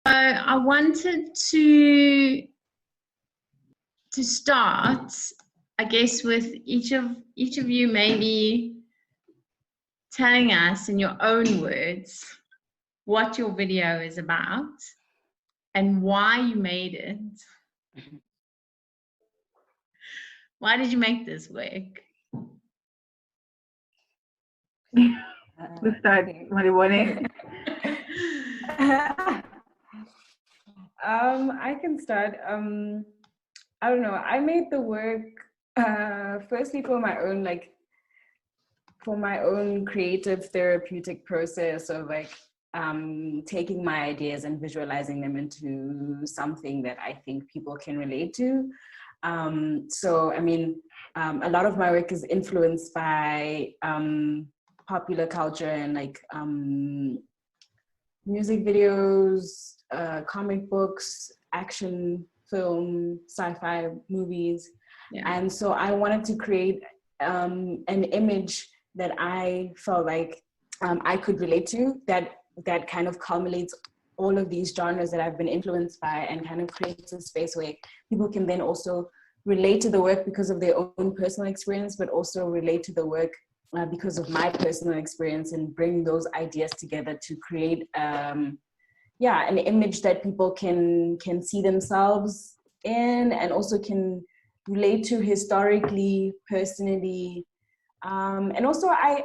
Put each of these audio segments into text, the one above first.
I wanted to start, I guess, with each of you maybe telling us in your own words what your video is about and why you made it. Why did you make this work? Let's start. Malebona. I can start. I don't know. I made the work firstly for my own creative therapeutic process of taking my ideas and visualizing them into something that I think people can relate to. So I mean, a lot of my work is influenced by popular culture and music videos, comic books, action film, sci-fi movies. Yeah. And so I wanted to create an image that I felt like I could relate to, that kind of culminates all of these genres that I've been influenced by, and kind of creates a space where people can then also relate to the work because of their own personal experience, but also relate to the work because of my personal experience, and bring those ideas together to create an image that people can see themselves in, and also can relate to historically, personally. And also I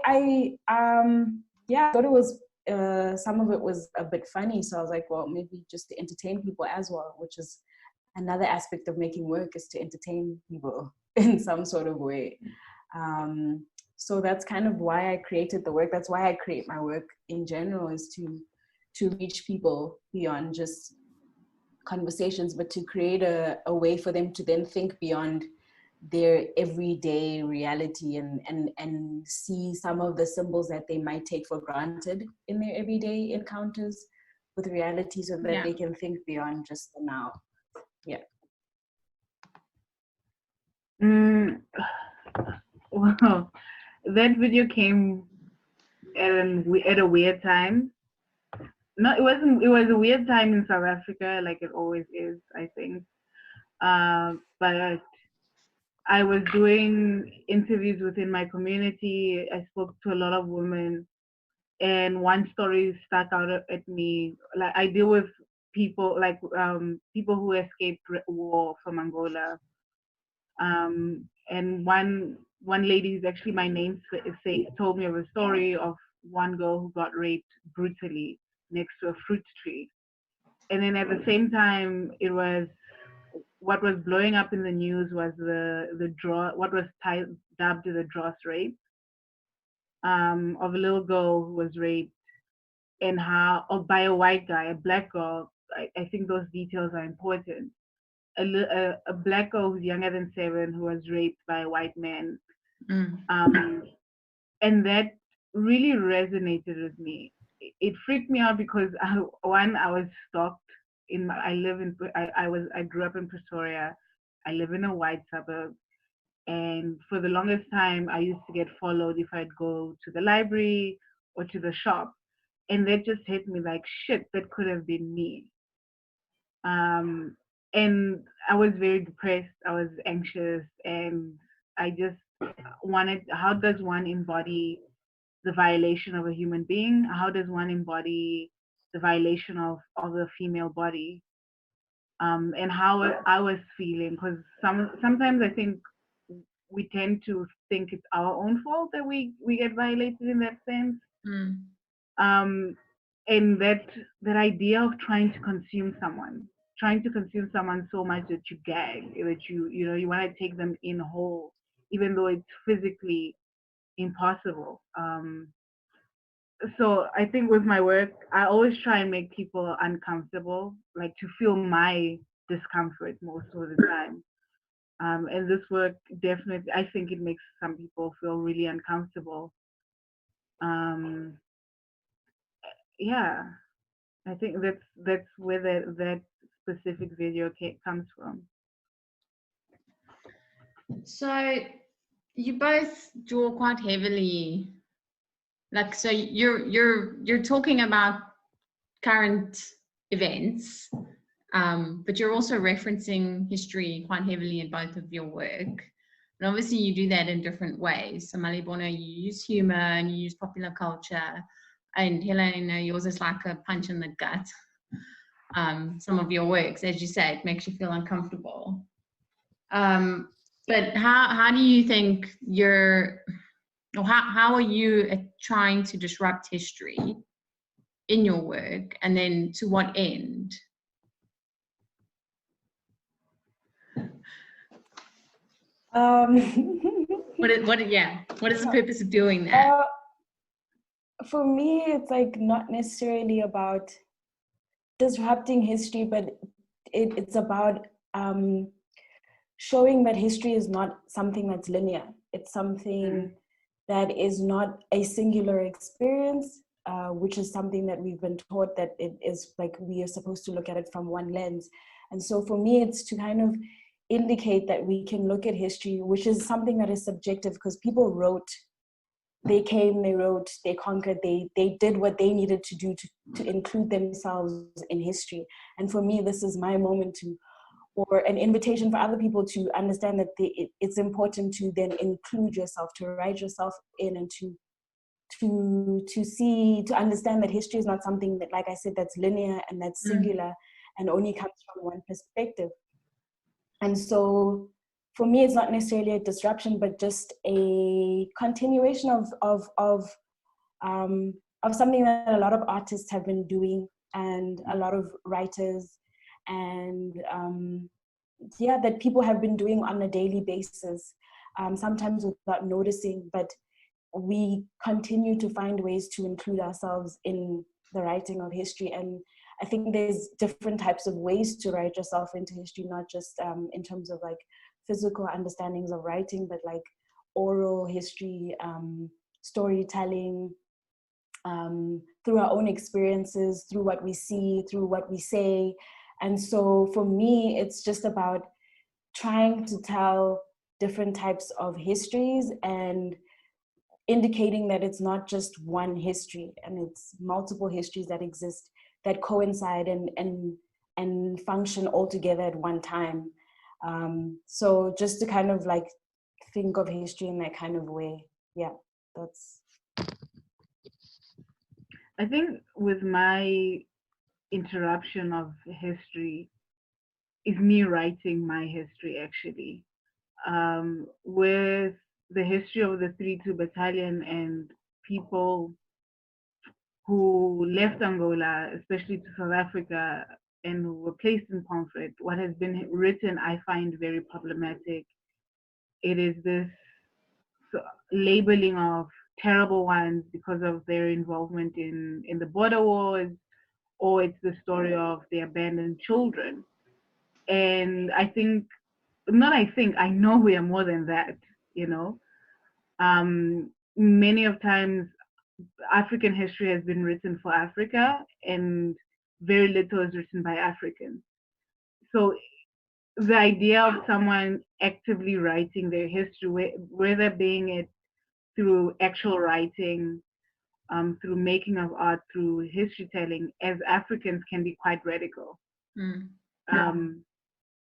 thought it was, some of it was a bit funny. So I was like, well, maybe just to entertain people as well, which is another aspect of making work, is to entertain people in some sort of way. So that's kind of why I created the work. That's why I create my work in general, is to reach people beyond just conversations, but to create a way for them to then think beyond their everyday reality, and see some of the symbols that they might take for granted in their everyday encounters with reality, so that they can think beyond just the now. Yeah. Wow, that video came at a weird time. No, it wasn't. It was a weird time in South Africa, like it always is, I think. But I was doing interviews within my community. I spoke to a lot of women, and one story stuck out at me. Like, I deal with people, like people who escaped war from Angola. And one lady, is actually my namesake, told me of a story of one girl who got raped brutally next to a fruit tree. And then at the same time, it was, what was blowing up in the news was what was dubbed the dross rape, of a little girl who was raped, and by a white guy, a black girl. I think those details are important. A black girl who's younger than 7, who was raped by a white man. And that really resonated with me. It freaked me out because I was stalked. I grew up in Pretoria. I live in a white suburb, and for the longest time I used to get followed if I'd go to the library or to the shop, and that just hit me like, shit, that could have been me. And I was very depressed. I was anxious, and I just wanted, how does one embody the violation of a human being? How does one embody the violation of a female body? And how I was feeling, because sometimes I think we tend to think it's our own fault that we get violated in that sense. And that idea of trying to consume someone so much that you gag, that you want to take them in whole, even though it's physically impossible. So I think with my work, I always try and make people uncomfortable, like to feel my discomfort most of the time. And this work definitely, I think it makes some people feel really uncomfortable. Yeah, I think that's where that specific video comes from. So you both draw quite heavily, like, so you're talking about current events, but you're also referencing history quite heavily in both of your work. And obviously you do that in different ways. So Malebona, you use humor and you use popular culture. And Helena, yours is like a punch in the gut. Some of your works, as you say, it makes you feel uncomfortable. But how do you think how are you trying to disrupt history in your work, and then to what end? What is the purpose of doing that? For me, it's like not necessarily about disrupting history, but it's about showing that history is not something that's linear. It's something that is not a singular experience, which is something that we've been taught that it is like we are supposed to look at it from one lens. And so for me, it's to kind of indicate that we can look at history, which is something that is subjective, because people wrote, they came, they wrote, they conquered, they did what they needed to do to include themselves in history. And for me, this is my moment or an invitation for other people to understand that it's important to then include yourself, to write yourself in, and to understand that history is not something that, like I said, that's linear and that's singular and only comes from one perspective. And so for me, it's not necessarily a disruption, but just a continuation of something that a lot of artists have been doing, and a lot of writers, and that people have been doing on a daily basis, sometimes without noticing, but we continue to find ways to include ourselves in the writing of history. And I think there's different types of ways to write yourself into history, not just in terms of like physical understandings of writing, but like oral history, storytelling, through our own experiences, through what we see, through what we say. And so for me, it's just about trying to tell different types of histories and indicating that it's not just one history, and it's multiple histories that exist, that coincide and function all together at one time. So just to kind of like think of history in that kind of way. Yeah, that's. I think with my interruption of history is me writing my history, actually. With the history of the 3-2 Battalion and people who left Angola, especially to South Africa, and who were placed in conflict, what has been written I find very problematic. It is this labeling of terrible ones because of their involvement in the border wars, or it's the story of the abandoned children. And I know we are more than that, you know. Many of times African history has been written for Africa, and very little is written by Africans. So the idea of someone actively writing their history, whether being it through actual writing, through making of art, through history telling, as Africans can be quite radical.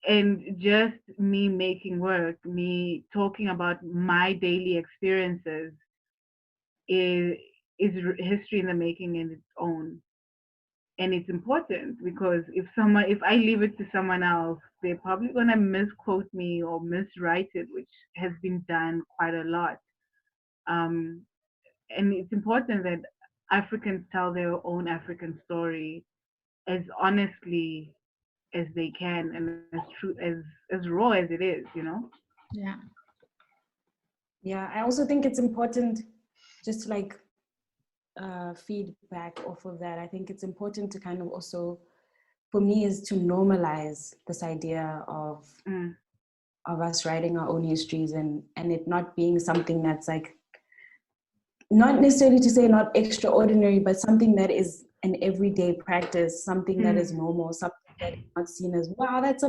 And just me making work, me talking about my daily experiences is history in the making in its own. And it's important because if I leave it to someone else, they're probably gonna misquote me or miswrite it, which has been done quite a lot. And it's important that Africans tell their own African story as honestly as they can, and as true, as raw as it is, you know? Yeah, I also think it's important just to like feedback off of that. I think it's important to kind of also, for me, is to normalize this idea of us writing our own histories, and it not being something that's like, not necessarily to say not extraordinary, but something that is an everyday practice, something that is normal, something that is not seen as, wow, that's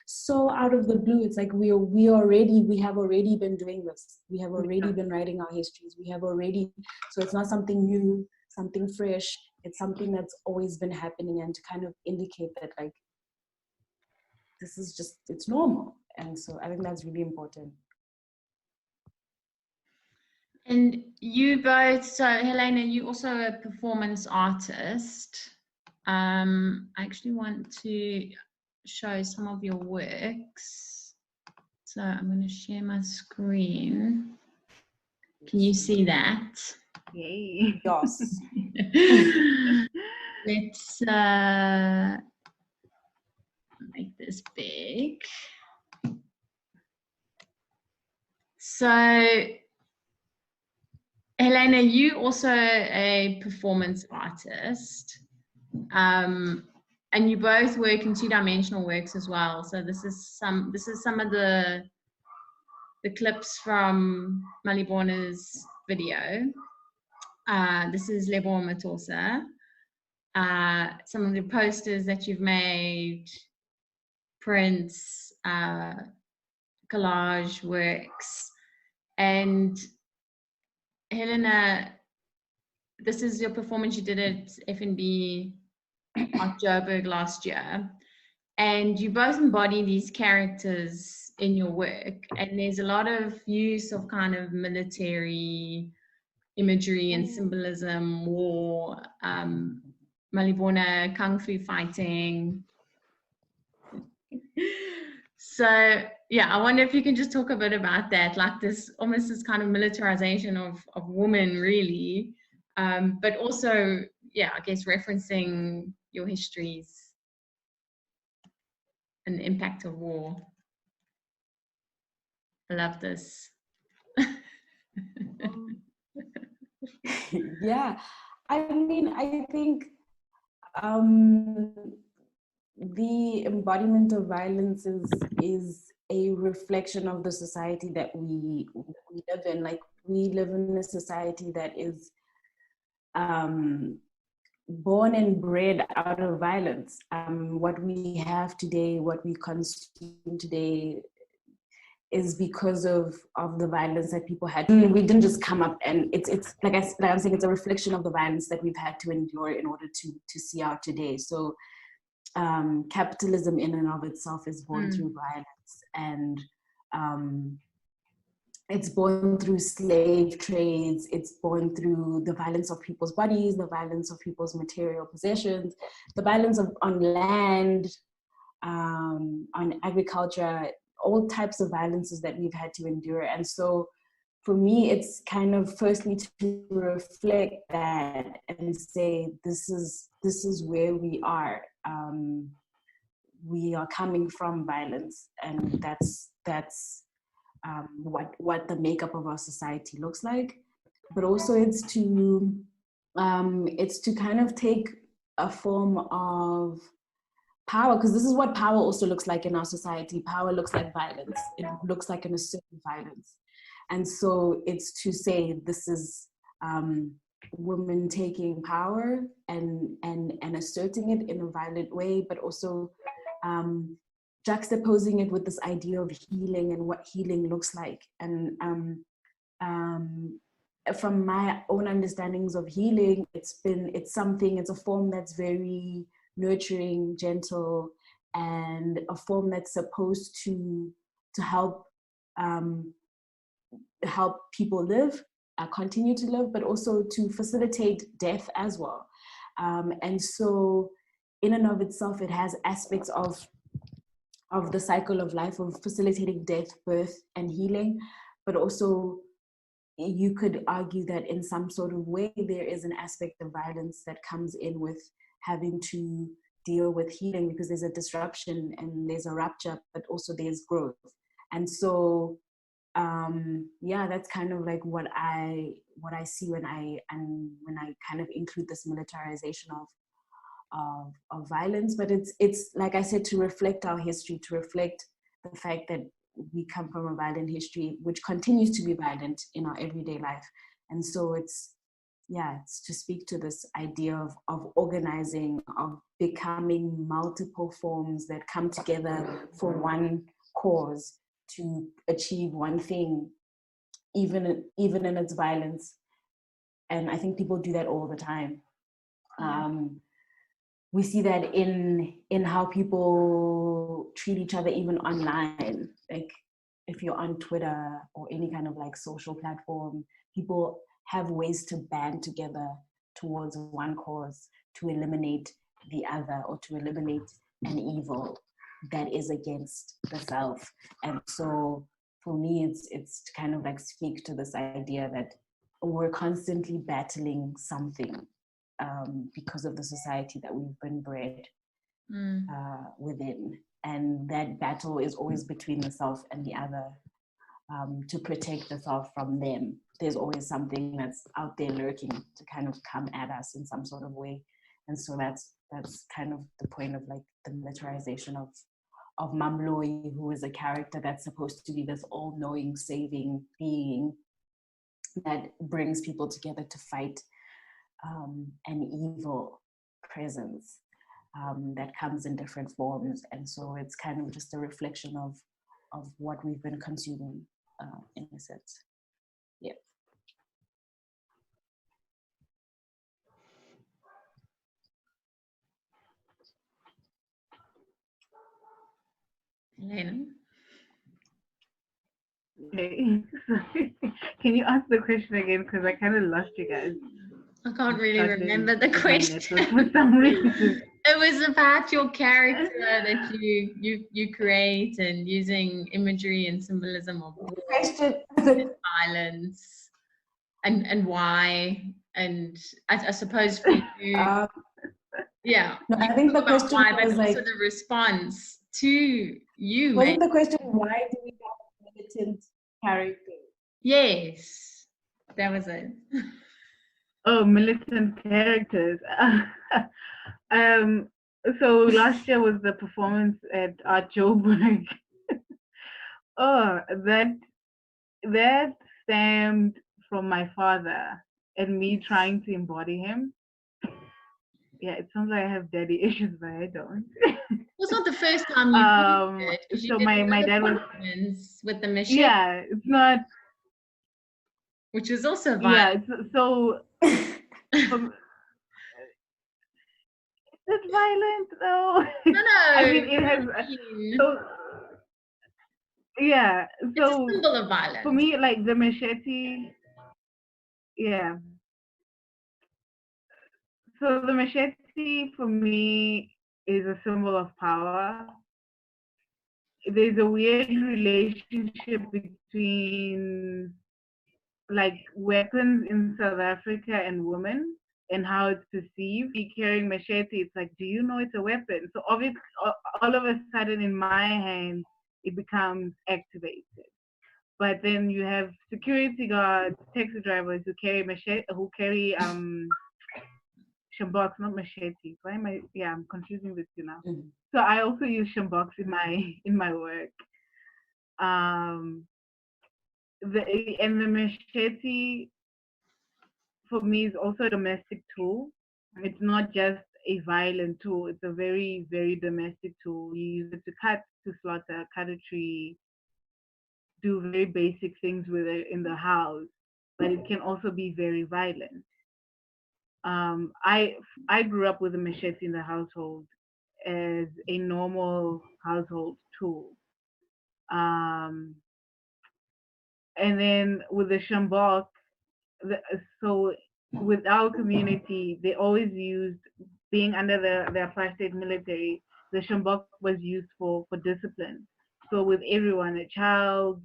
so out of the blue. It's like we have already been doing this. We have already been writing our histories. We have already, so it's not something new, something fresh. it's something that's always been happening, and to kind of indicate that like this is just, it's normal. And so I think that's really important. And you both, so Helena, you also a performance artist. I actually want to show some of your works. So I'm going to share my screen. Can you see that? Yay. Yes. Let's make this big. So, Helena, you also a performance artist, and you both work in two-dimensional works as well. So this is some of the clips from Malebona's video. This is Lebo Matosa. Some of the posters that you've made, prints, collage works, and Helena, this is your performance you did at FNB at Joburg last year, and you both embody these characters in your work, and there's a lot of use of kind of military imagery and symbolism, war, Malebona, kung fu fighting. So yeah, I wonder if you can just talk a bit about that, like this almost this kind of militarization of women, really, but also, yeah, I guess referencing your histories and the impact of war. I love this. Yeah, I mean, I think the embodiment of violence is a reflection of the society that we live in. Like, we live in a society that is born and bred out of violence. What we have today, what we consume today, is because of the violence that people had. We didn't just come up, and it's like I'm saying, it's a reflection of the violence that we've had to endure in order to see out today. So capitalism in and of itself is born through violence, and it's born through slave trades, it's born through the violence of people's bodies, the violence of people's material possessions, the violence on land, on agriculture, all types of violences that we've had to endure. And so for me, it's kind of firstly to reflect that and say, this is where we are. We are coming from violence, and that's what the makeup of our society looks like. But also it's to kind of take a form of power, because this is what power also looks like in our society. Power looks like violence. It looks like an assertive violence. And so it's to say, this is women taking power and asserting it in a violent way, but also juxtaposing it with this idea of healing and what healing looks like. And from my own understandings of healing, it's a form that's very nurturing, gentle, and a form that's supposed to help people live, continue to live, but also to facilitate death as well. And so in and of itself, it has aspects of the cycle of life, of facilitating death, birth, and healing. But also, you could argue that in some sort of way, there is an aspect of violence that comes in with having to deal with healing, because there's a disruption and there's a rupture, but also there's growth. And so, yeah, that's kind of like what I see when I kind of include this militarization of violence. But it's like I said, to reflect our history, to reflect the fact that we come from a violent history, which continues to be violent in our everyday life. And so it's to speak to this idea of organizing, of becoming multiple forms that come together for one cause, to achieve one thing, even in its violence. And I think people do that all the time. We see that in how people treat each other even online. Like if you're on Twitter or any kind of like social platform, people have ways to band together towards one cause to eliminate the other or to eliminate an evil that is against the self. And so for me, it's to kind of like speak to this idea that we're constantly battling something because of the society that we've been bred within. And that battle is always between the self and the other. To protect the self from them, there's always something that's out there lurking to kind of come at us in some sort of way. And so that's kind of the point of like the militarization of Mamloi, who is a character that's supposed to be this all-knowing, saving being that brings people together to fight an evil presence that comes in different forms. And so it's kind of just a reflection of what we've been consuming in a sense. Yeah. Helena? Okay. Can you ask the question again? Because I kind of lost you guys. I can't really remember the My question. network for some reason. It was about your character that you create and using imagery and symbolism of violence and why. And I suppose for you, yeah. No, I think the question why, was but like, also the response to you. wasn't the question, why do we have militant characters? Yes, that was it. Oh, militant characters. So last year was the performance at Art Joburg. Oh, that stemmed from my father and me trying to embody him. Yeah, it sounds like I have daddy issues, but I don't. It's not the first time you did it. So my dad was with the machine. Yeah, it's not. Which was also violent. Yeah, so. It's violent though. No. I mean, it has. So, yeah. So it's a symbol of violence. For me, like the machete. Yeah. So the machete for me is a symbol of power. There's a weird relationship between like weapons in South Africa and women and how it's perceived. Be carrying machete, it's like, do you know it's a weapon? So obviously, all of a sudden in my hands, it becomes activated. But then you have security guards, taxi drivers who carry machete, who carry shambox, not machetes. Why am I? Yeah, I'm confusing with you now. Mm-hmm. So I also use shambox in my work. The machete for me is also a domestic tool. It's not just a violent tool. It's a very, very domestic tool. You use it to cut, to slaughter, cut a tree, do very basic things with it in the house, but it can also be very violent. I grew up with a machete in the household as a normal household tool. And then with the shambok, so with our community, they always used, being under the apartheid military, the shambok was used for discipline. So with everyone, a child,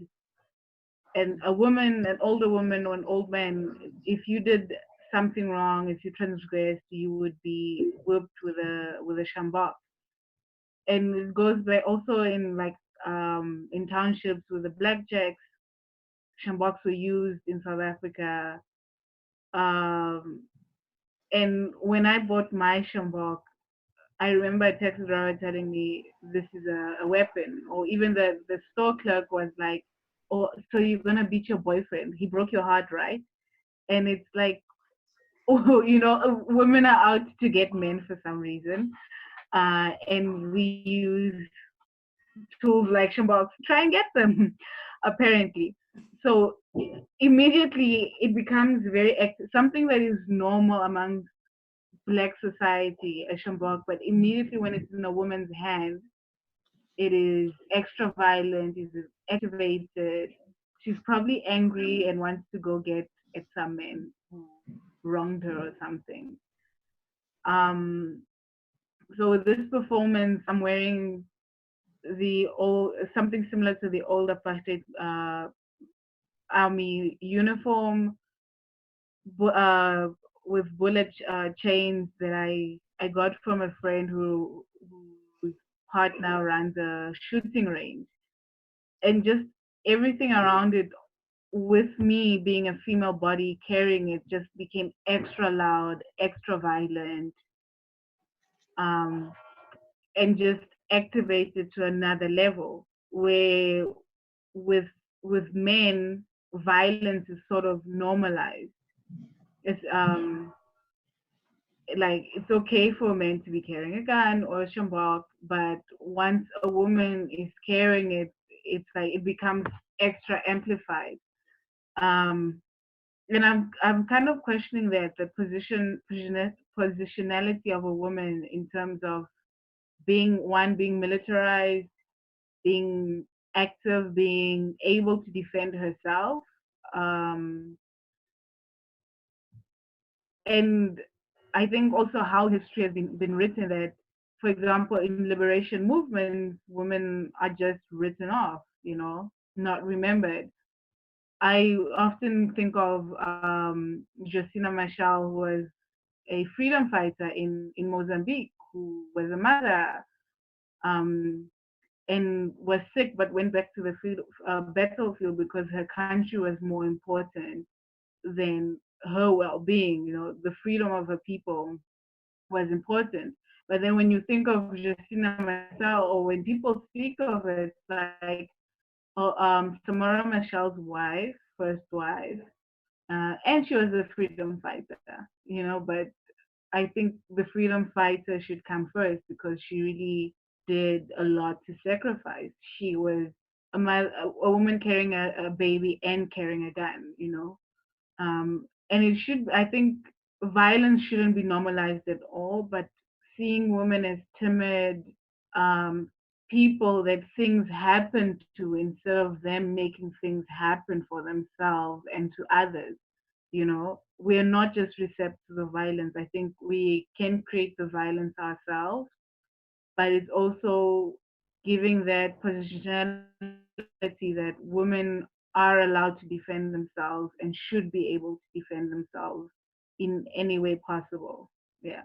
and a woman, an older woman or an old man, if you did something wrong, if you transgressed, you would be whipped with a shambok. And it goes by also in like in townships with the blackjacks, shamboks were used in South Africa. And when I bought my shambok, I remember a taxi driver telling me this is a weapon, or even the store clerk was like, "Oh, so you're gonna beat your boyfriend? He broke your heart, right?" And it's like, oh, women are out to get men for some reason, and we use tools like shamboks to try and get them, apparently. So immediately it becomes very something that is normal among Black society, a shambok, but immediately when it's in a woman's hand, it is extra violent, it is activated. She's probably angry and wants to go get at some man who wronged her or something. So with this performance, I'm wearing something similar to the old apartheid army uniform, with bullet chains that I got from a friend whose partner runs a shooting range, and just everything around it, with me being a female body carrying it, just became extra loud, extra violent, and just activated to another level where with men violence is sort of normalized. It's like it's okay for a man to be carrying a gun or a shambok, but once a woman is carrying it, it's like it becomes extra amplified. And I'm kind of questioning that the positionality of a woman in terms of being militarized, being active, being able to defend herself, and I think also how history has been written, that, for example, in liberation movements, women are just written off, not remembered. I often think of Justina Machel, who was a freedom fighter in Mozambique, who was a mother, and was sick but went back to the battlefield because her country was more important than her well-being. The freedom of her people was important. But then when you think of Justina Machel, or when people speak of it, it's like, Samora Machel's wife, first wife, and she was a freedom fighter, but I think the freedom fighter should come first, because she really did a lot to sacrifice. She was a woman carrying a baby and carrying a gun, and I think violence shouldn't be normalized at all, but seeing women as timid, people that things happen to, instead of them making things happen for themselves and to others. We're not just receptive of violence. I think we can create the violence ourselves, but it's also giving that positionality that women are allowed to defend themselves and should be able to defend themselves in any way possible. Yeah.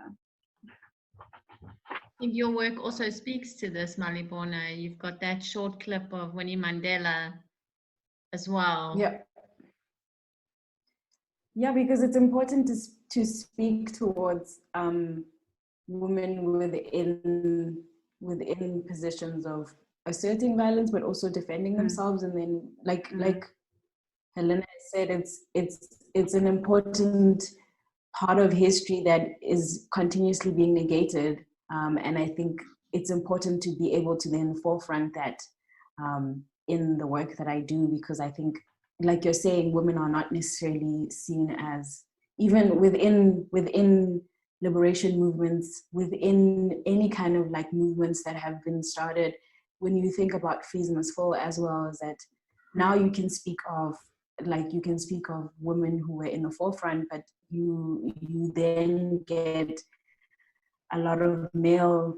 I think your work also speaks to this, Malebona. You've got that short clip of Winnie Mandela as well. Yeah. Yeah, because it's important to speak towards women within positions of asserting violence, but also defending themselves. And then, like Helena said, it's an important part of history that is continuously being negated. And I think it's important to be able to then forefront that in the work that I do, because I think, like you're saying, women are not necessarily seen as, even within liberation movements, within any kind of like movements that have been started. When you think about Fees Must Fall, as well as that, now you can speak of women who were in the forefront, but you then get a lot of male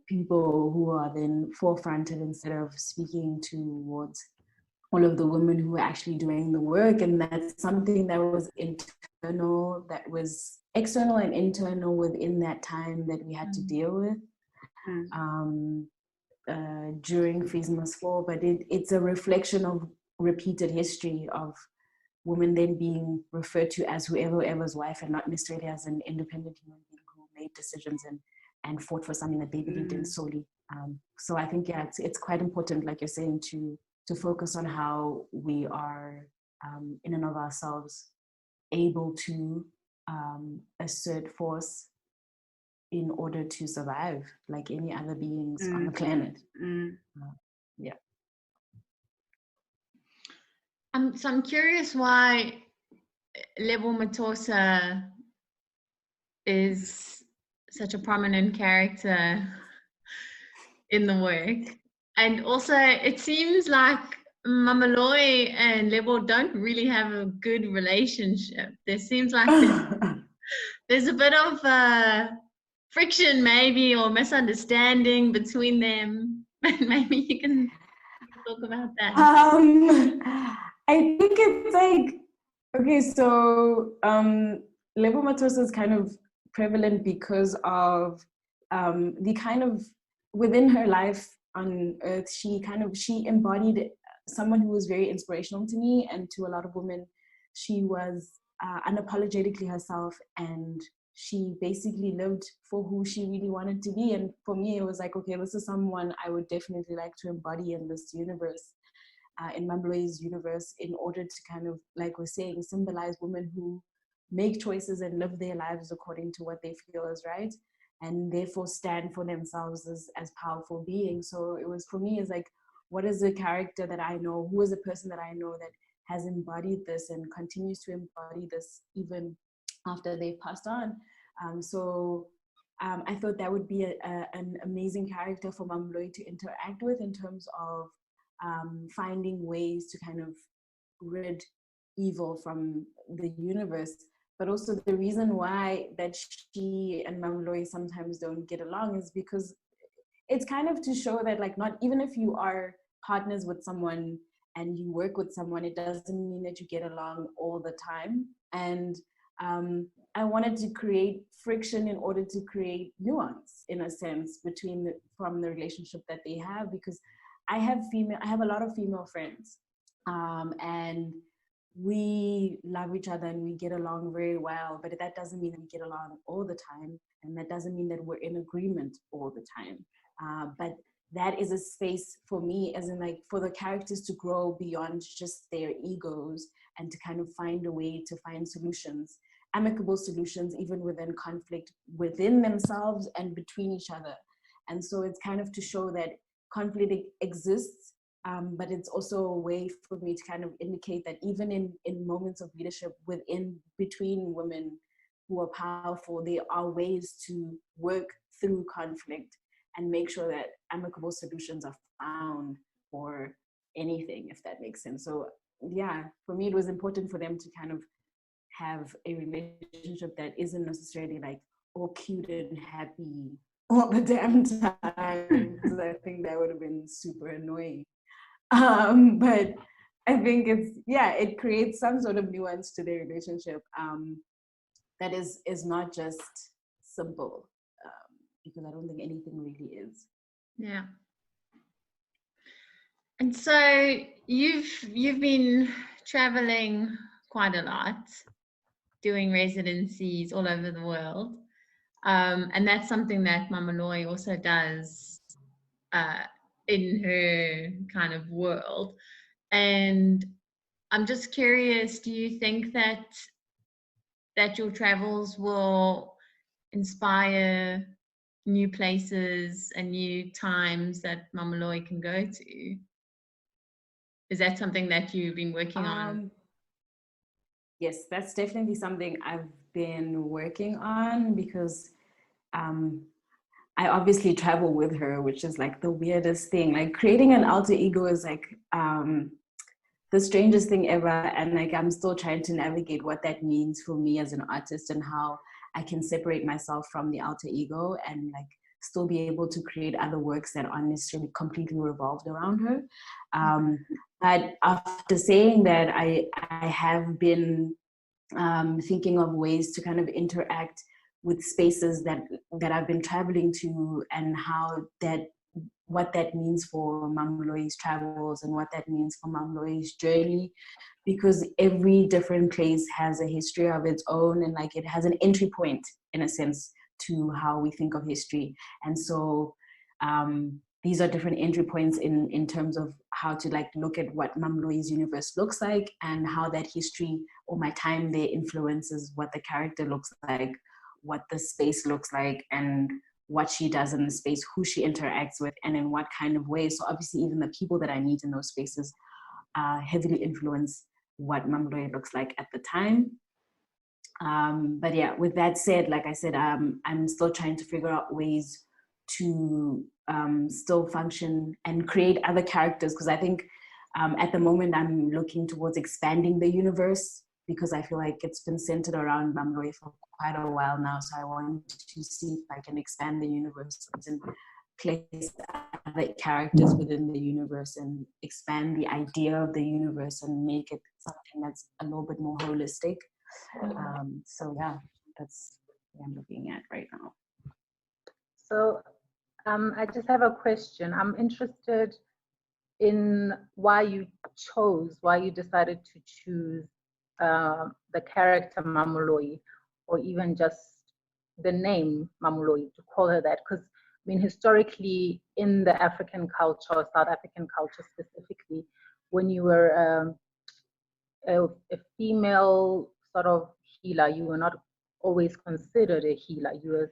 people who are then forefronted instead of speaking towards all of the women who were actually doing the work. And that's something that was internal, that was external and internal within that time that we had to deal with during Fees Must Fall. But it's a reflection of repeated history of women then being referred to as whoever's wife, and not necessarily as an independent human being who made decisions and fought for something that they believed in solely. So I think, yeah, it's quite important, like you're saying, to focus on how we are in and of ourselves able to assert force in order to survive like any other beings on the planet. Yeah. So I'm curious why Lebo Matosa is such a prominent character in the work. And also, it seems like Mamaloi and Lebo don't really have a good relationship. There seems like there's a bit of friction, maybe, or misunderstanding between them. Maybe you can talk about that. I think it's like, okay, so Lebo Maphutse is kind of prevalent because of the kind of, within her life on Earth, she embodied someone who was very inspirational to me and to a lot of women. She was unapologetically herself, and she basically lived for who she really wanted to be. And for me, it was like, okay, this is someone I would definitely like to embody in this universe, in Mamloi's universe, in order to kind of, like we're saying, symbolize women who make choices and live their lives according to what they feel is right, and therefore stand for themselves as powerful beings. So it was, for me, is like, what is the character that I know, who is the person that I know that has embodied this and continues to embody this even after they've passed on. I thought that would be an amazing character for Mamloi to interact with, in terms of finding ways to kind of rid evil from the universe. But also, the reason why that she and Mamloi sometimes don't get along is because it's kind of to show that, like, not even if you are partners with someone and you work with someone, it doesn't mean that you get along all the time. And I wanted to create friction in order to create nuance, in a sense, from the relationship that they have, because I have a lot of female friends, and we love each other and we get along very well, but that doesn't mean that we get along all the time, and that doesn't mean that we're in agreement all the time. But that is a space for me, as in, like, for the characters to grow beyond just their egos and to kind of find a way to find solutions, amicable solutions, even within conflict within themselves and between each other. And so it's kind of to show that conflict exists, but it's also a way for me to kind of indicate that even in moments of leadership between women who are powerful, there are ways to work through conflict and make sure that amicable solutions are found for anything, if that makes sense. So yeah, for me, it was important for them to kind of have a relationship that isn't necessarily like all cute and happy all the damn time, because I think that would have been super annoying. But I think it creates some sort of nuance to their relationship that is not just simple, because I don't think anything really is. Yeah. And so you've been traveling quite a lot, doing residencies all over the world, and that's something that Mamaloi also does in her kind of world. And I'm just curious, do you think that your travels will inspire new places and new times that Mamaloi can go to? Is that something that you've been working on? Yes, that's definitely something I've been working on, because I obviously travel with her, which is like the weirdest thing. Like, creating an alter ego is like the strangest thing ever. And like, I'm still trying to navigate what that means for me as an artist, and how I can separate myself from the alter ego and like still be able to create other works that aren't necessarily completely revolved around her. But after saying that, I have been thinking of ways to kind of interact with spaces that I've been traveling to, and what that means for Mamloi's travels and what that means for Mamloi's journey, because every different place has a history of its own, and like it has an entry point, in a sense, to how we think of history. And so these are different entry points in terms of how to like look at what Mamloi's universe looks like, and how that history or my time there influences what the character looks like, what the space looks like, and what she does in the space, who she interacts with, and in what kind of ways. So obviously even the people that I meet in those spaces heavily influence what Mamloi looks like at the time. But yeah, with that said, like I said, I'm still trying to figure out ways to still function and create other characters, because I think at the moment I'm looking towards expanding the universe, because I feel like it's been centered around Mamloyi for quite a while now. So I want to see if I can expand the universe and place other characters within the universe and expand the idea of the universe and make it something that's a little bit more holistic. So yeah, that's what I'm looking at right now. So I just have a question. I'm interested in why you decided to choose the character Mamloyi, or even just the name Mamloyi, to call her that. Because I mean, historically in the African culture, or South African culture specifically, when you were a female sort of healer, you were not always considered a healer. You were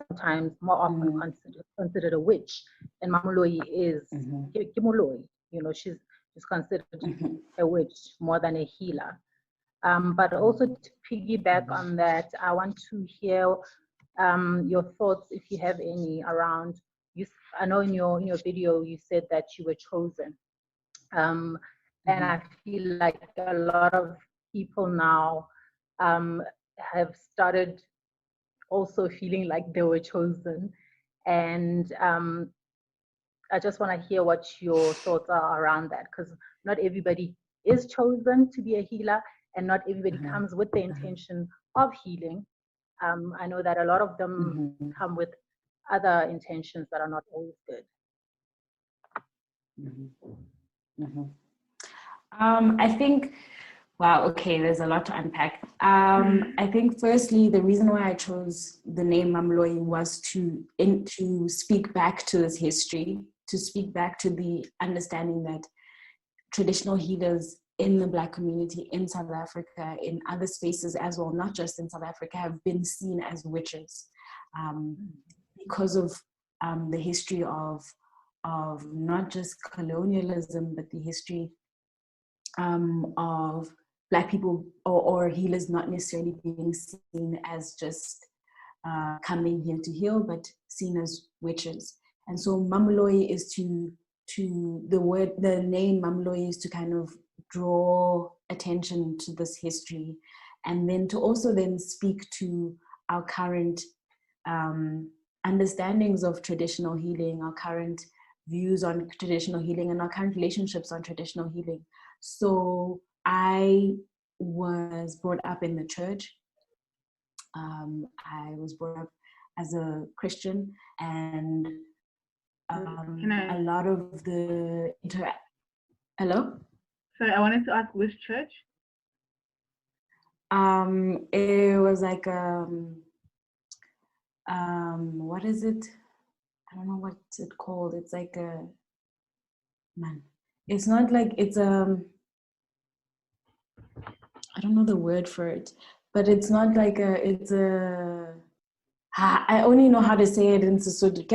sometimes more often considered a witch. And Mamloyi is Kimoloi. You know, she's considered a witch more than a healer. But also to piggyback on that, I want to hear your thoughts, if you have any, around you. I know in your video you said that you were chosen. And I feel like a lot of people now have started also feeling like they were chosen. And I just want to hear what your thoughts are around that, because not everybody is chosen to be a healer, and not everybody comes with the intention of healing. I know that a lot of them come with other intentions that are not always good. I think, wow, okay, there's a lot to unpack. I think firstly, the reason why I chose the name Mamloyi was to speak back to this history, to speak back to the understanding that traditional healers in the Black community in South Africa, in other spaces as well, not just in South Africa, have been seen as witches because of the history of not just colonialism, but the history of Black people or healers not necessarily being seen as just coming here to heal, but seen as witches. And so Mamloyi is the name Mamloyi is to kind of draw attention to this history, and then to also then speak to our current understandings of traditional healing, our current views on traditional healing, and our current relationships on traditional healing. So I was brought up in the church. I was brought up as a Christian, and a lot of the Hello? Sorry, I wanted to ask, which church? It was like what is it? I don't know what's it called. It's like it's not like it's I don't know the word for it, but it's not like I only know how to say it in Sesotho.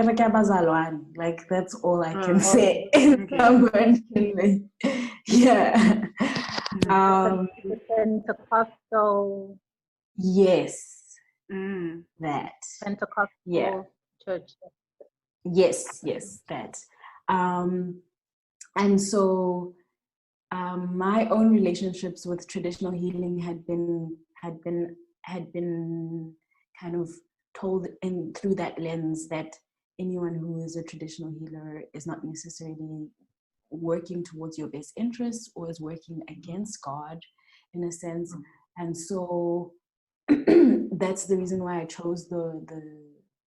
Like that's all I can say. Okay. Yeah. Pentecostal. Yes. That. Pentecostal church. Yes, that. And so my own relationships with traditional healing had been kind of told through that lens that anyone who is a traditional healer is not necessarily working towards your best interests or is working against God in a sense. And so that's the reason why I chose the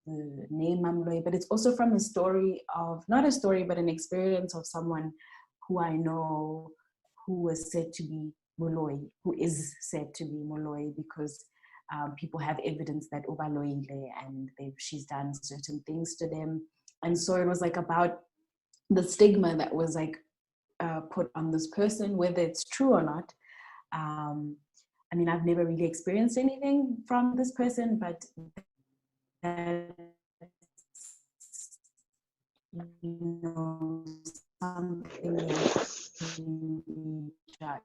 name Mamloyi, but it's also from a story of, not a story, but an experience of someone who I know who was said to be Moloi, who is said to be Moloi, because people have evidence that Obaloile and she's done certain things to them. And so it was like about the stigma that was like put on this person, whether it's true or not. I mean, I've never really experienced anything from this person, but something that can be judged.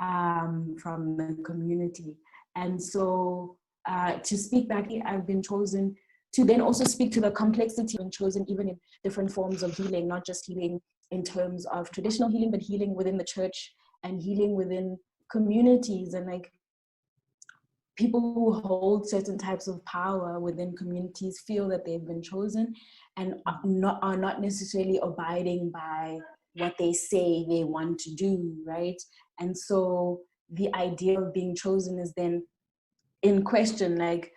from the community. And so to speak back, I've been chosen to then also speak to the complexity and chosen even in different forms of healing, not just healing in terms of traditional healing, but healing within the church and healing within communities. And like people who hold certain types of power within communities feel that they've been chosen and are not necessarily abiding by what they say they want to do, right? And so the idea of being chosen is then in question. Like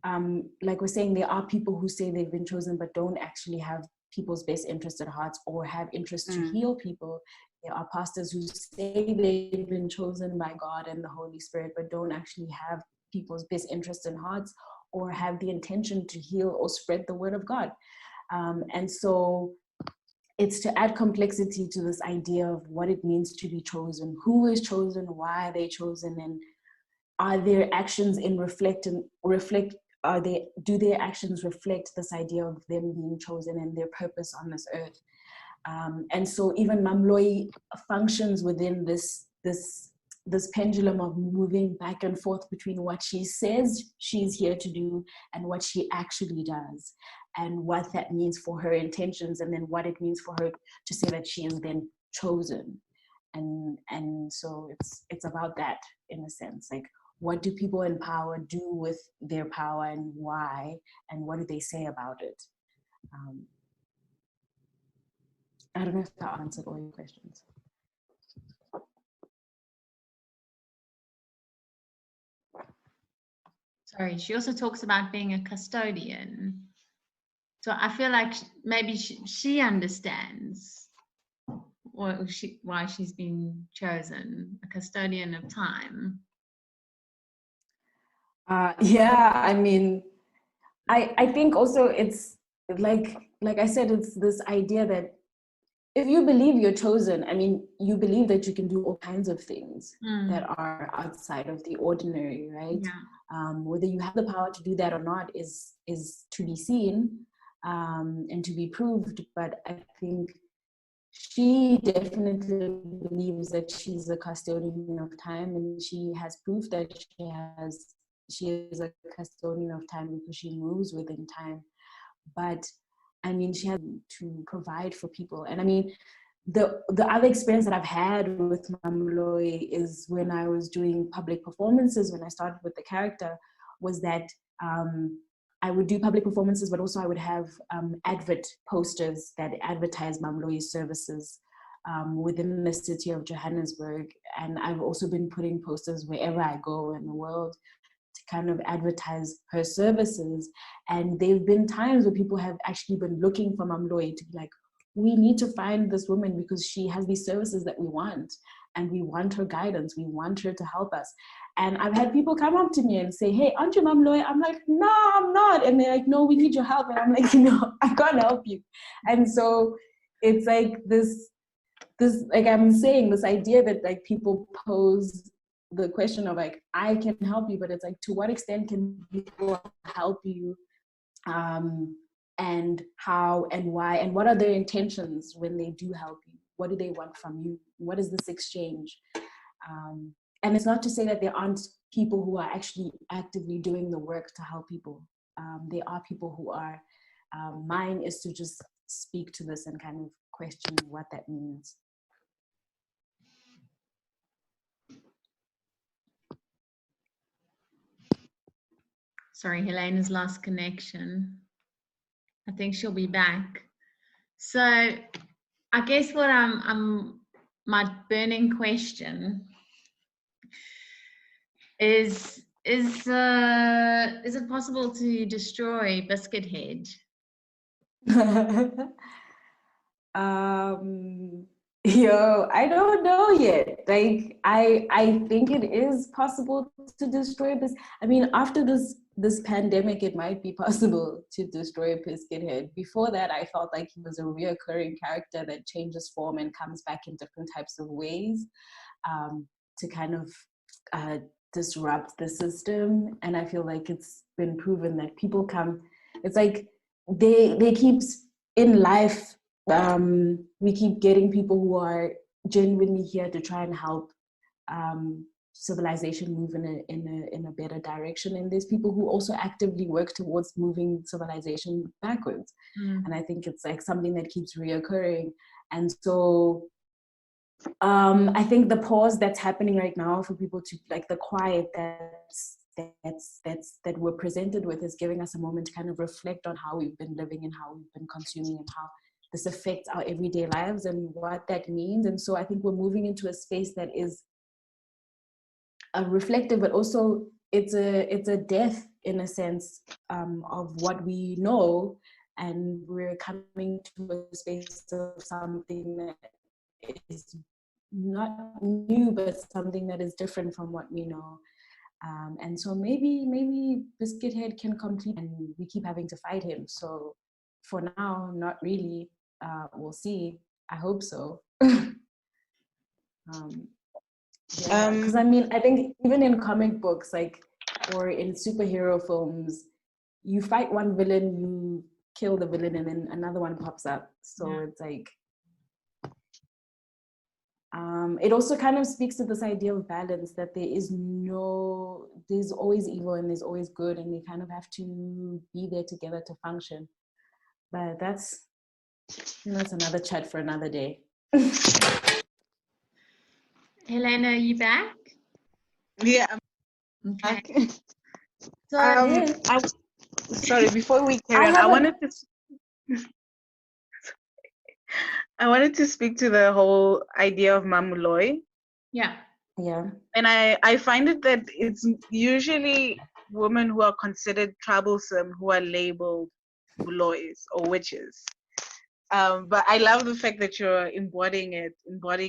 we're saying, there are people who say they've been chosen but don't actually have people's best interest at heart or have interest to heal people. There are pastors who say they've been chosen by God and the Holy Spirit but don't actually have people's best interest in hearts or have the intention to heal or spread the word of God. And so it's to add complexity to this idea of what it means to be chosen, who is chosen, why are they chosen, and are their actions do their actions reflect this idea of them being chosen and their purpose on this earth? And so even Mamloi functions within this pendulum of moving back and forth between what she says she's here to do and what she actually does, and what that means for her intentions, and then what it means for her to say that she is then chosen. And so it's about that, in a sense. Like, what do people in power do with their power, and why, and what do they say about it? I don't know if that answered all your questions. Sorry, she also talks about being a custodian. So I feel like maybe she understands why she's been chosen, a custodian of time. Yeah, I mean, I think also it's like I said, it's this idea that if you believe you're chosen, I mean, you believe that you can do all kinds of things that are outside of the ordinary, right? Yeah. Whether you have the power to do that or not is to be seen and to be proved. But I think she definitely believes that she's a custodian of time, and she has proof that she is a custodian of time because she moves within time. But I mean, she has to provide for people. And I mean, the other experience that I've had with Mamloi is when I was doing public performances, when I started with the character, was that I would do public performances, but also I would have advert posters that advertise Mamloi's services within the city of Johannesburg. And I've also been putting posters wherever I go in the world to kind of advertise her services. And there have been times where people have actually been looking for Mamloi to be like, we need to find this woman because she has these services that we want, and we want her guidance, we want her to help us. And I've had people come up to me and say, hey, aren't you Mamloi? I'm like, no, I'm not. And they're like, no, we need your help. And I'm like, no, I can't help you. And so it's like this, like I'm saying, this idea that like people pose the question of like, I can help you, but it's like, to what extent can people help you? And how and why, and what are their intentions when they do help you? What do they want from you? What is this exchange? And it's not to say that there aren't people who are actually actively doing the work to help people. There are people who are. Mine is to just speak to this and kind of question what that means. Sorry, Helena's lost connection. I think she'll be back. So I guess what my burning question is it possible to destroy Biscuit Head? I don't know yet. Like I think it is possible to destroy this. I mean, after this pandemic, it might be possible to destroy Biscuit Head. Before that, I felt like he was a reoccurring character that changes form and comes back in different types of ways to kind of disrupt the system. And I feel like it's been proven that people come. It's like they keep in life. We keep getting people who are genuinely here to try and help civilization move in a better direction, and there's people who also actively work towards moving civilization backwards. And I think it's like something that keeps reoccurring. And so I think the pause that's happening right now for people to, like, the quiet that we're presented with is giving us a moment to kind of reflect on how we've been living and how we've been consuming and how this affects our everyday lives and what that means. And so I think we're moving into a space that is reflective, but also it's a death in a sense of what we know, and we're coming to a space of something that is not new, but something that is different from what we know. And so maybe Biscuit Head can complete, and we keep having to fight him. So for now, not really. We'll see. I hope so. Yeah, because I mean, I think even in comic books, like, or in superhero films, you fight one villain, you kill the villain, and then another one pops up. So it's like, it also kind of speaks to this idea of balance, that there's always evil and there's always good, and they kind of have to be there together to function. But that's, it's another chat for another day. Helena, are you back? Yeah. Okay. So, sorry, before we carry on, I wanted to speak to the whole idea of Mamuloi. Yeah. Yeah. And I find it that it's usually women who are considered troublesome who are labeled Mulois or witches. But I love the fact that you're embodying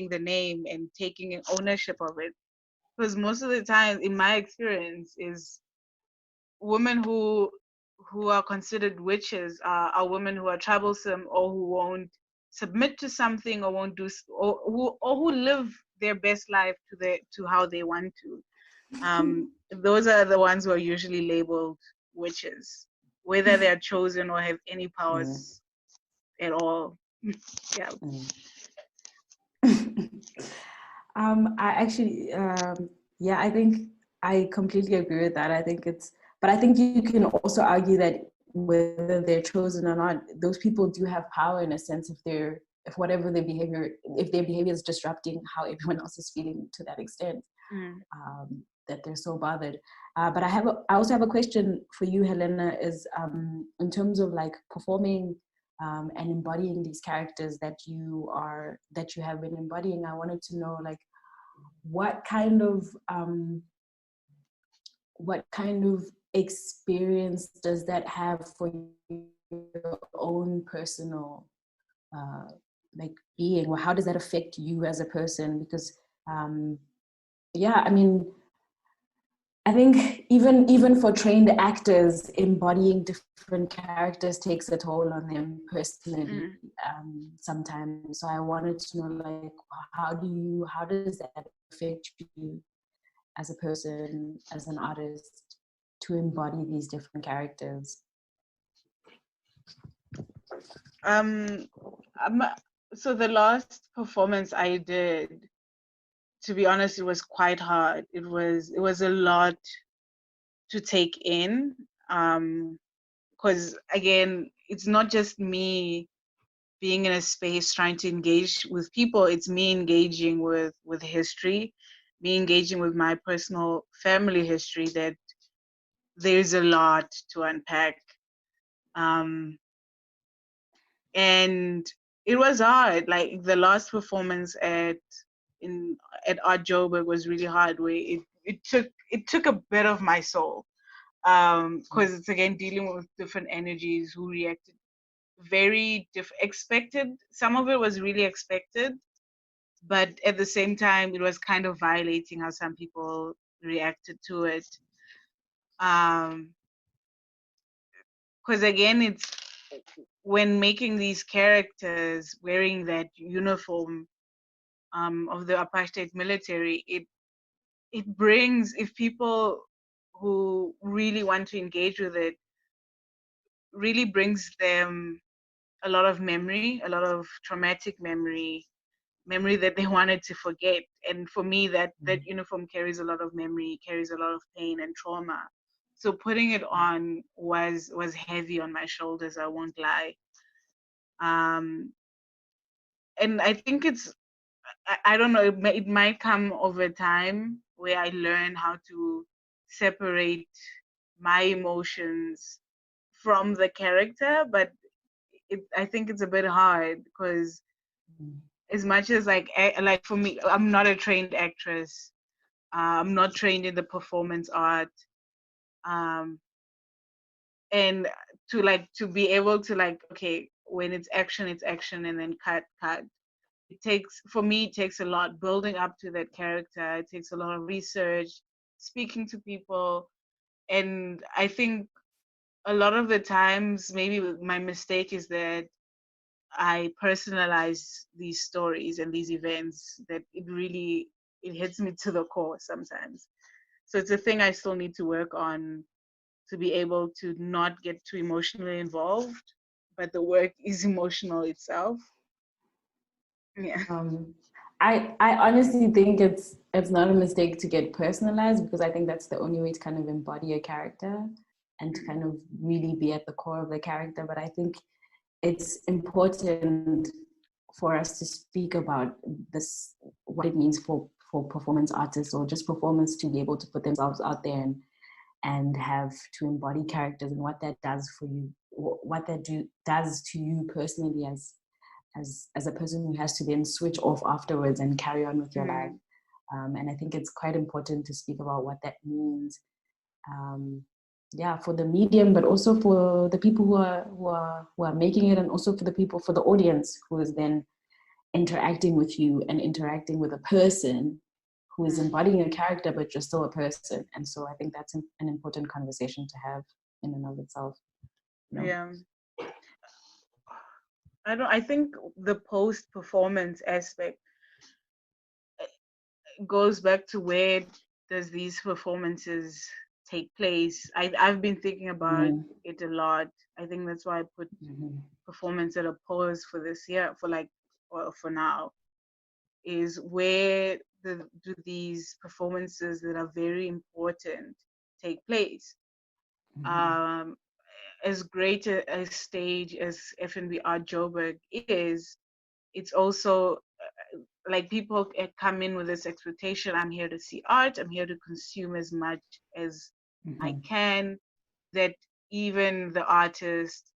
the name and taking ownership of it. Because most of the time, in my experience, is women who are considered witches are women who are troublesome, or who won't submit to something, or won't do, or who live their best life to how they want to. Those are the ones who are usually labeled witches, whether they are chosen or have any powers at all. Yeah. I actually, I think I completely agree with that. I think but I think you can also argue that whether they're chosen or not, those people do have power in a sense if their behavior is disrupting how everyone else is feeling to that extent, that they're so bothered. But I also have a question for you, Helena, is in terms of like performing and embodying these characters that you have been embodying. I wanted to know, like, what kind of experience does that have for your own personal like being, or how does that affect you as a person? Because I mean, I think even for trained actors, embodying different characters takes a toll on them personally sometimes. So I wanted to know, like, how does that affect you as a person, as an artist, to embody these different characters? So the last performance I did, to be honest, it was quite hard. It was a lot to take in, because again, it's not just me being in a space trying to engage with people. It's me engaging with history, me engaging with my personal family history, that there's a lot to unpack. And it was hard. Like the last performance at Art Joburg was really hard, where it took a bit of my soul, because it's again dealing with different energies who reacted very expected. Some of it was really expected, but at the same time it was kind of violating how some people reacted to it. Because again, it's when making these characters wearing that uniform of the apartheid military, it brings, if people who really want to engage with it, really brings them a lot of memory, a lot of traumatic memory memory that they wanted to forget. And for me, that uniform carries a lot of memory, carries a lot of pain and trauma. So putting it on was heavy on my shoulders, I won't lie. And I think I don't know, it might come over time where I learn how to separate my emotions from the character, but I think it's a bit hard because as much as like for me, I'm not a trained actress. I'm not trained in the performance art. And to be able to like, okay, when it's action, and then cut. It takes a lot building up to that character. It takes a lot of research, speaking to people. And I think a lot of the times, maybe my mistake is that I personalize these stories and these events, that it hits me to the core sometimes. So it's a thing I still need to work on, to be able to not get too emotionally involved, but the work is emotional itself. Yeah. I honestly think it's not a mistake to get personalized, because I think that's the only way to kind of embody a character and to kind of really be at the core of the character. But I think it's important for us to speak about this, what it means for performance artists or just performers to be able to put themselves out there and have to embody characters, and what that does for you, what that does to you personally as a person who has to then switch off afterwards and carry on with your life. And I think it's quite important to speak about what that means, for the medium, but also for the people who are making it, and also for the audience who is then interacting with you and interacting with a person who is embodying a character, but you're still a person. And so I think that's an important conversation to have in and of itself. You know? Yeah. I think the post-performance aspect goes back to where does these performances take place. I've been thinking about it a lot. I think that's why I put performance at a pause for this year, for now, is where do these performances that are very important take place. As great a stage as F&B Art Joburg is, it's also like people come in with this expectation: I'm here to see art, I'm here to consume as much as I can, that even the artist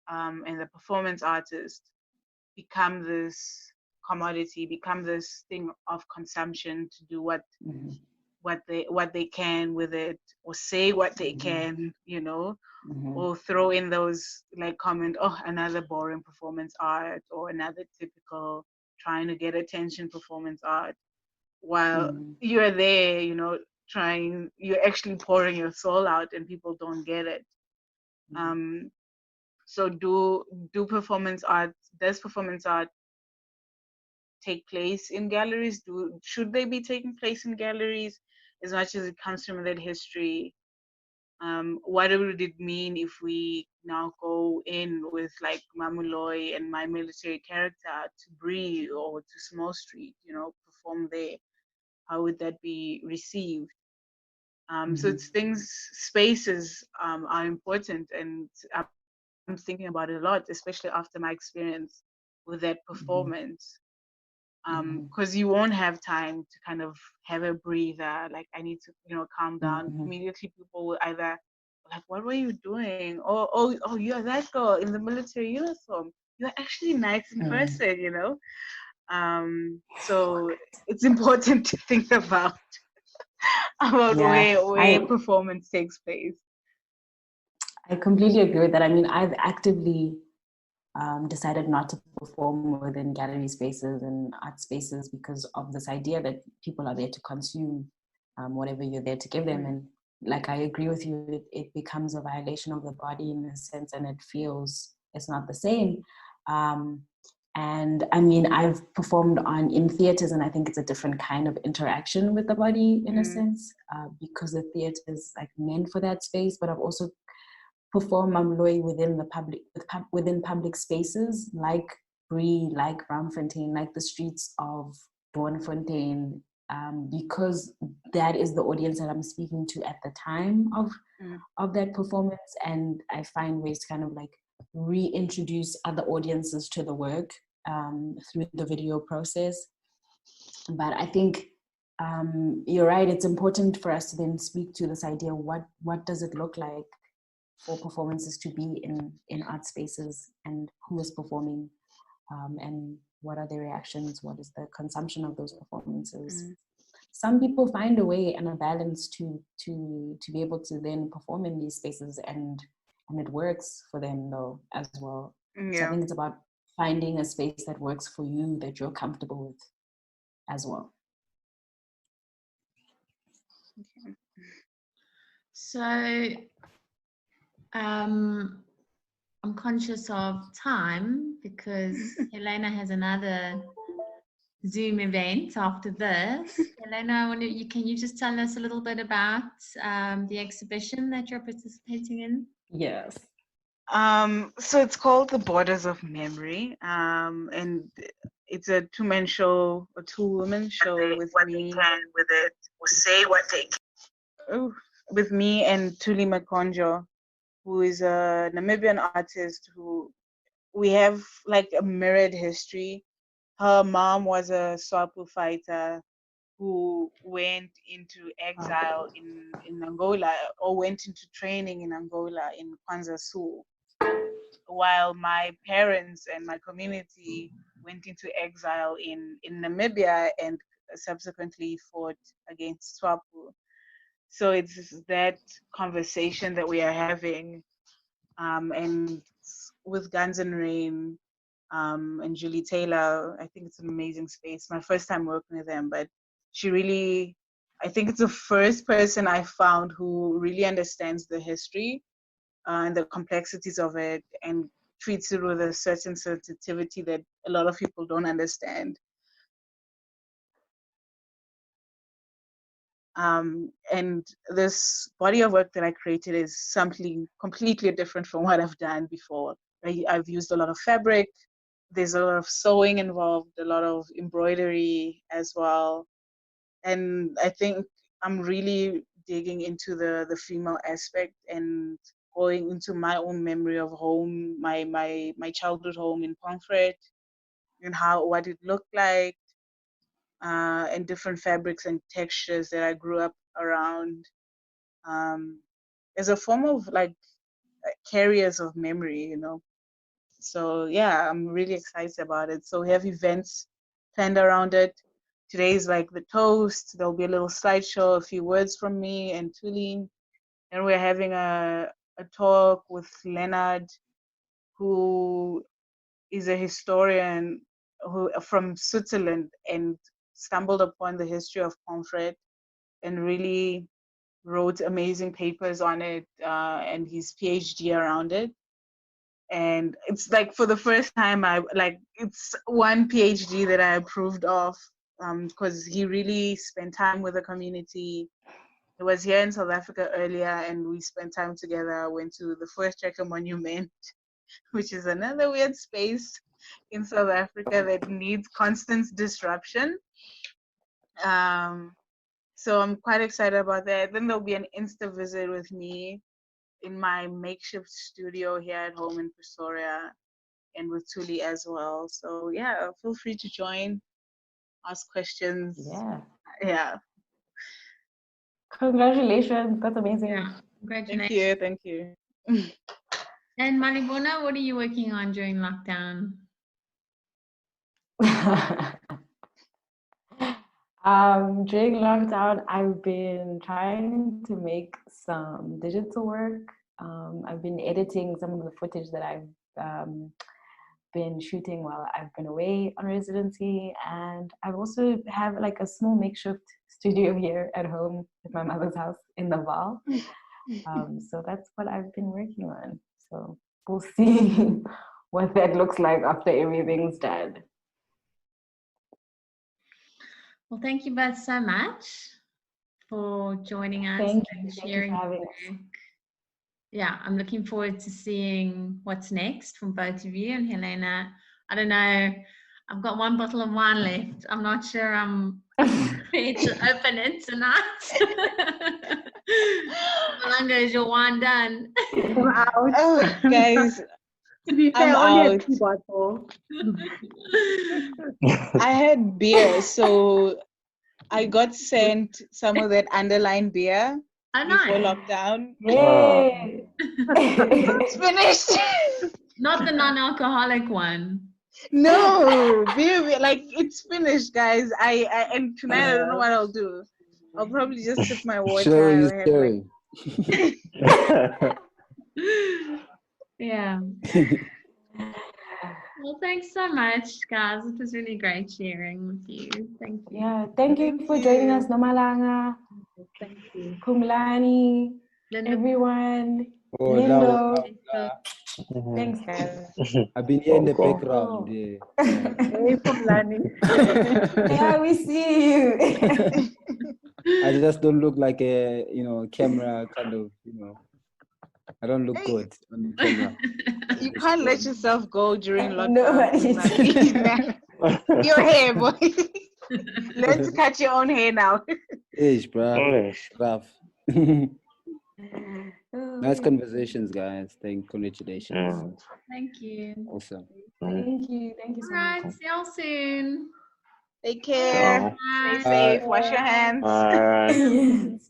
and the performance artist become this commodity, become this thing of consumption, to do what they can with it, or say what they can, or throw in those like comment, oh, another boring performance art, or another typical trying to get attention performance art, while you're there, you're actually pouring your soul out and people don't get it. So does performance art take place in galleries? Should they be taking place in galleries, as much as it comes from that history? What would it mean if we now go in with like Mamuloi and my military character to Bree or to Small Street, perform there? How would that be received? So it's spaces are important, and I'm thinking about it a lot, especially after my experience with that performance. Because you won't have time to kind of have a breather, like I need to calm down. Immediately people will either like, what were you doing? Oh, you're that girl in the military uniform, you're actually nice in person. So it's important to think about where performance takes place. I completely agree with that. I mean, I've actively decided not to perform within gallery spaces and art spaces because of this idea that people are there to consume whatever you're there to give them. And like, I agree with you, it becomes a violation of the body in a sense, and it feels it's not the same. And I mean, I've performed in theaters, and I think it's a different kind of interaction with the body in a sense, because the theater is like meant for that space. But I've also performed Mamuloi within public spaces, like Brie, like Braamfontein, like the streets of Doornfontein, because that is the audience that I'm speaking to at the time of that performance. And I find ways to kind of like reintroduce other audiences to the work through the video process. But I think you're right, it's important for us to then speak to this idea, what does it look like for performances to be in art spaces, and who is performing, and what are their reactions, what is the consumption of those performances. Some people find a way and a balance to be able to then perform in these spaces, and it works for them though as well. So I think it's about finding a space that works for you, that you're comfortable with as well. Okay. So I'm conscious of time because Helena has another Zoom event after this. Helena, can you just tell us a little bit about the exhibition that you're participating in? Yes. So it's called The Borders of Memory, and it's a two-man show, a two-woman show with me. With it, or say what they can. With me and Tuli Makonjo, who is a Namibian artist who we have like a mirrored history. Her mom was a SWAPO fighter who went into exile in Angola, or went into training in Angola in Kwanza Sul, while my parents and my community went into exile in Namibia and subsequently fought against SWAPO. So it's that conversation that we are having, and with Guns and Rain and Julie Taylor, I think it's an amazing space. My first time working with them, but she really, I think it's the first person I found who really understands the history and the complexities of it, and treats it with a certain sensitivity that a lot of people don't understand. And this body of work that I created is something completely different from what I've done before. I've used a lot of fabric. There's a lot of sewing involved, a lot of embroidery as well. And I think I'm really digging into the female aspect and going into my own memory of home, my childhood home in Pomfret, and what it looked like, and different fabrics and textures that I grew up around, as a form of like carriers of memory, you know. So yeah, I'm really excited about it. So we have events planned around it. Today is like the toast. There'll be a little slideshow, a few words from me and Tulin. And we're having a talk with Leonard, who is a historian from Switzerland, and stumbled upon the history of Pomfret and really wrote amazing papers on it, and his PhD around it. And it's like for the first time, it's one PhD that I approved of, because he really spent time with the community. He was here in South Africa earlier, and we spent time together. Went to the First Checker Monument, which is another weird space in South Africa that needs constant disruption. So I'm quite excited about that. Then there'll be an Insta visit with me in my makeshift studio here at home in Pretoria, and with Tuli as well. So yeah, feel free to join, ask questions. Yeah. Congratulations, that's amazing. Yeah, congratulations. Thank you. And Malebona, what are you working on during lockdown? During lockdown, I've been trying to make some digital work. I've been editing some of the footage that I've been shooting while I've been away on residency, and I also have like a small makeshift studio here at home at my mother's house in the Val. So that's what I've been working on. So we'll see what that looks like after everything's done. Well, thank you both so much for joining us and sharing. Thank you for having us. Yeah, I'm looking forward to seeing what's next from both of you. And Helena, I don't know. I've got one bottle of wine left. I'm not sure I'm prepared to open it tonight. How long is your wine done? I'm out. Oh, guys, To be fair, I'm only a out. 2 bottle. I had beer, so I got sent some of that underlined beer Oh, before nice. lockdown. Yay! It's finished. Not the non-alcoholic one. No, beer, like it's finished, guys. And tonight I don't know what I'll do. I'll probably just sip my water. Show you Or have, like, sharing. Yeah. Well, thanks so much, guys. It was really great sharing with you. Thank you. Yeah, thank you for joining us, Nomalanga, Thank you. Kumlani, Linda, everyone, Oh, Lindo. Mhm. Thanks, guys. I've been here in the Cool. background. Yeah. Hey, Pumlani. Yeah, we see you. I just don't look like a, camera kind of, I don't look Hey. good on camera. you can't let yourself go during lockdown. Nobody. Please, man. Your hair, boy. Learn to cut your own hair now. Ish, bro. English. Rough. Nice conversations, guys. Congratulations. Mm. Thank you. Awesome. Thank you. Thank you All so much. right. See y'all soon. Take care. So, Stay Bye. safe. Wash your hands. all right. Yes.